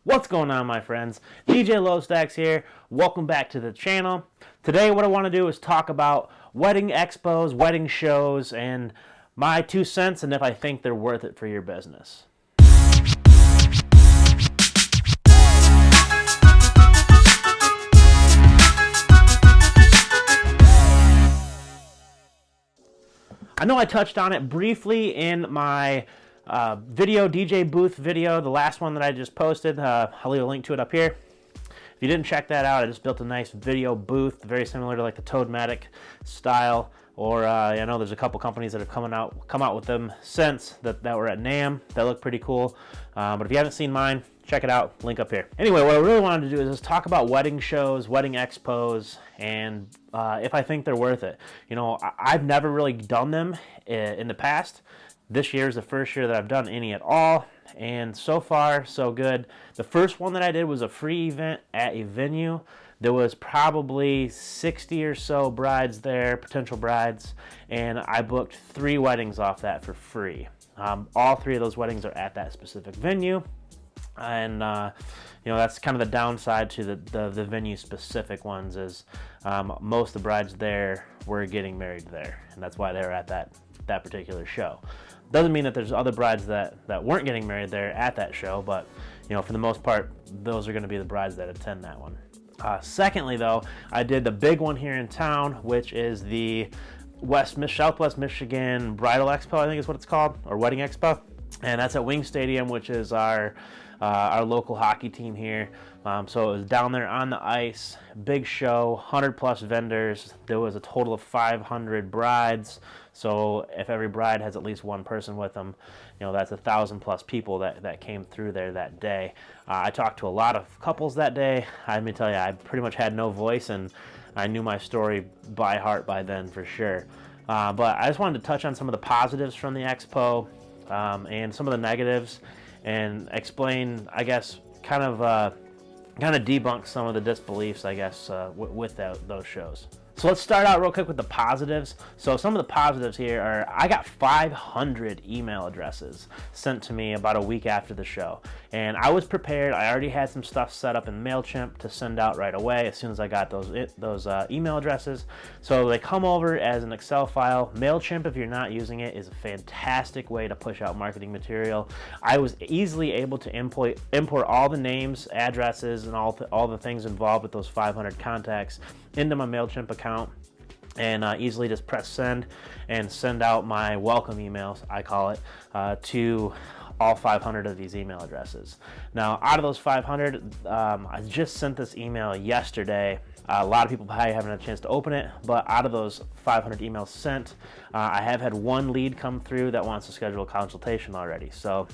What's going on, my friends? dj.lostax here. Welcome back to the channel. Today what I want to do is talk about wedding expos, wedding shows, and my 2 cents and if I think they're worth it for your business. I know I touched on it briefly in my video, DJ booth video, the last one that I just posted. I'll leave a link to it up here. If you didn't check that out, I just built a nice video booth, very similar to like the Toadmatic style. Or I know there's a couple companies that have come out with them since that were at NAMM that look pretty cool. But if you haven't seen mine, check it out. Link up here. Anyway, what I really wanted to do is just talk about wedding shows, wedding expos, and if I think they're worth it. You know, I've never really done them in the past. This year is the first year that I've done any at all, and so far, so good. The first one that I did was a free event at a venue. There was probably 60 or so brides there, potential brides, and I booked 3 weddings off that for free. All 3 of those weddings are at that specific venue, and you know, that's kind of the downside to the venue specific ones is most of the brides there were getting married there, and that's why they were at that particular show. Doesn't mean that there's other brides that weren't getting married there at that show, but you know, for the most part, those are going to be the brides that attend that one. Secondly, though, I did the big one here in town, which is the Southwest Michigan Bridal Expo, I think is what it's called, or Wedding Expo, and that's at Wing Stadium, which is our local hockey team here. So it was down there on the ice, big show, 100+ vendors. There was a total of 500 brides. So if every bride has at least one person with them, you know, that's 1,000+ people that came through there that day. I talked to a lot of couples that day. Let me tell you, I pretty much had no voice, and I knew my story by heart by then for sure. But I just wanted to touch on some of the positives from the expo and some of the negatives, and explain, I guess, kind of debunk some of the disbeliefs, I guess, with those shows. So let's start out real quick with the positives. So some of the positives here are I got 500 email addresses sent to me about a week after the show. And I was prepared. I already had some stuff set up in MailChimp to send out right away as soon as I got those email addresses. So they come over as an Excel file. MailChimp, if you're not using it, is a fantastic way to push out marketing material. I was easily able to import all the names, addresses, and all the things involved with those 500 contacts into my MailChimp account, and easily just press send and send out my welcome emails, I call it, to all 500 of these email addresses. Now, out of those 500, I just sent this email yesterday. A lot of people probably haven't had a chance to open it, but out of those 500 emails sent, I have had 1 lead come through that wants to schedule a consultation already, so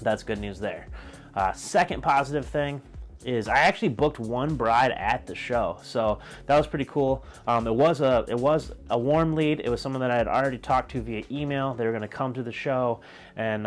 that's good news there. Second positive thing is I actually booked 1 bride at the show, so that was pretty cool. It was a warm lead. It was someone that I had already talked to via email. They were going to come to the show and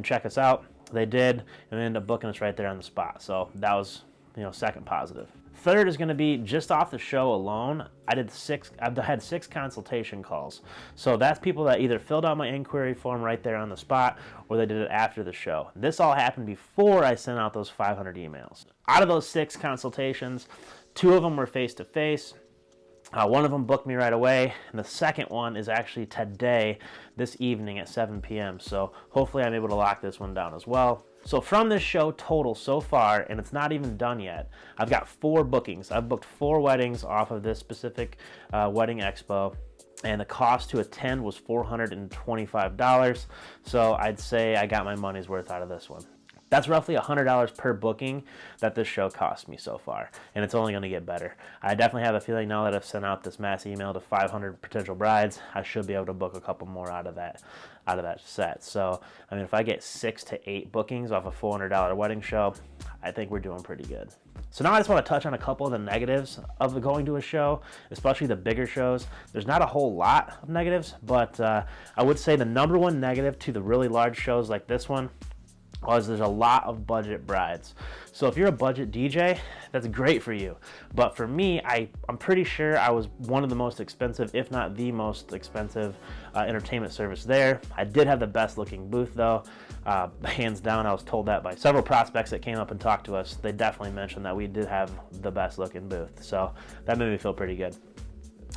check us out. They did, and they ended up booking us right there on the spot. So that was, you know, second positive. Third is going to be just off the show alone. I've had 6 consultation calls. So that's people that either filled out my inquiry form right there on the spot, or they did it after the show. This all happened before I sent out those 500 emails. Out of those 6 consultations, 2 of them were face-to-face. One of them booked me right away, and the second one is actually today, this evening at 7 p.m. So hopefully I'm able to lock this one down as well. So from this show total so far, and it's not even done yet, I've got 4 bookings. I've booked 4 weddings off of this specific wedding expo, and the cost to attend was $425. So I'd say I got my money's worth out of this one. That's roughly $100 per booking that this show cost me so far, and it's only going to get better. I definitely have a feeling now that I've sent out this mass email to 500 potential brides, I should be able to book a couple more out of that set. So, I mean, if I get 6 to 8 bookings off a $400 wedding show, I think we're doing pretty good. So now I just want to touch on a couple of the negatives of going to a show, especially the bigger shows. There's not a whole lot of negatives, but I would say the number one negative to the really large shows like this one was there's a lot of budget brides. So if you're a budget DJ, that's great for you. But for me, I'm pretty sure I was one of the most expensive, if not the most expensive entertainment service there. I did have the best looking booth though. Hands down, I was told that by several prospects that came up and talked to us. They definitely mentioned that we did have the best looking booth. So that made me feel pretty good.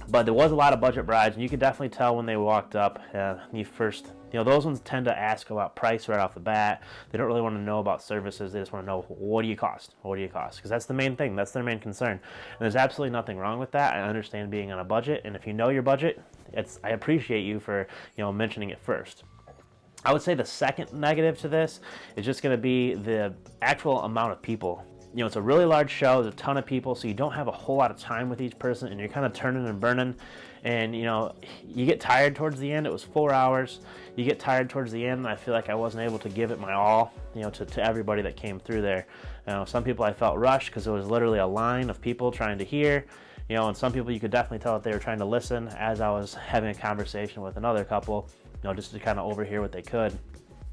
But there was a lot of budget brides, and you could definitely tell when they walked up. Those ones tend to ask about price right off the bat. They don't really want to know about services. They just want to know, what do you cost? What do you cost? Because that's the main thing. That's their main concern. And there's absolutely nothing wrong with that. I understand being on a budget, and if you know your budget, I appreciate you for mentioning it first. I would say the second negative to this is just going to be the actual amount of people. It's a really large show, there's a ton of people, so you don't have a whole lot of time with each person, and you're kind of turning and burning, and you get tired towards the end. It was 4 hours. You get tired towards the end, and I feel like I wasn't able to give it my all, to everybody that came through there. Some people I felt rushed because it was literally a line of people trying to hear, and some people you could definitely tell that they were trying to listen as I was having a conversation with another couple, just to kind of overhear what they could.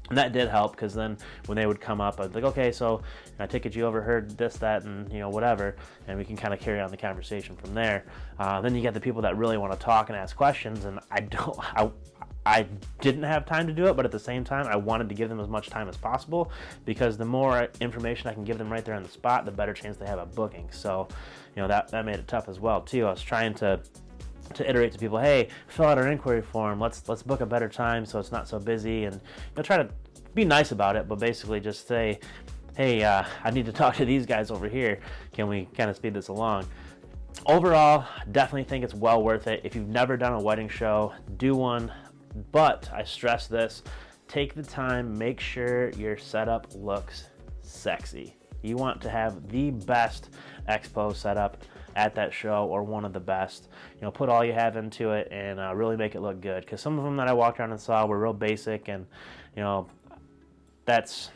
And that did help, because then when they would come up, I'd be like, okay, so I take it you overheard this, that, and whatever, and we can kind of carry on the conversation from there. Then you get the people that really want to talk and ask questions, and I didn't have time to do it, but at the same time, I wanted to give them as much time as possible, because the more information I can give them right there on the spot, the better chance they have at booking. So, that made it tough as well too. I was trying to iterate to people, hey, fill out our inquiry form, let's book a better time so it's not so busy, and try to be nice about it, but basically just say, hey, I need to talk to these guys over here, can we kind of speed this along? Overall, definitely think it's well worth it. If you've never done a wedding show, do one, but I stress this, take the time, make sure your setup looks sexy. You want to have the best expo setup at that show, or one of the best. Put all you have into it and really make it look good, because some of them that I walked around and saw were real basic, and that's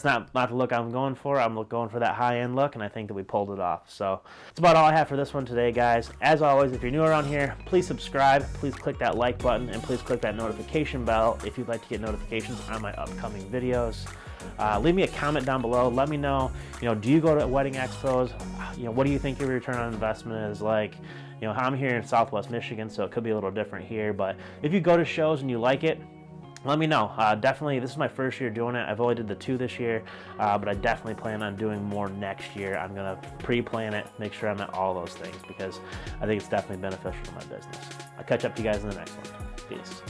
not the look I'm going for. I'm going for that high-end look, and I think that we pulled it off. So that's about all I have for this one today, guys. As always, if you're new around here, please subscribe, please click that like button, and please click that notification bell if you'd like to get notifications on my upcoming videos. Leave me a comment down below. Let me know, do you go to wedding expos? What do you think your return on investment is like? I'm here in Southwest Michigan, so it could be a little different here, but if you go to shows and you like it, let me know. Definitely, this is my first year doing it. I've only did the 2 this year, but I definitely plan on doing more next year. I'm going to pre-plan it, make sure I'm at all those things, because I think it's definitely beneficial to my business. I'll catch up to you guys in the next one. Peace.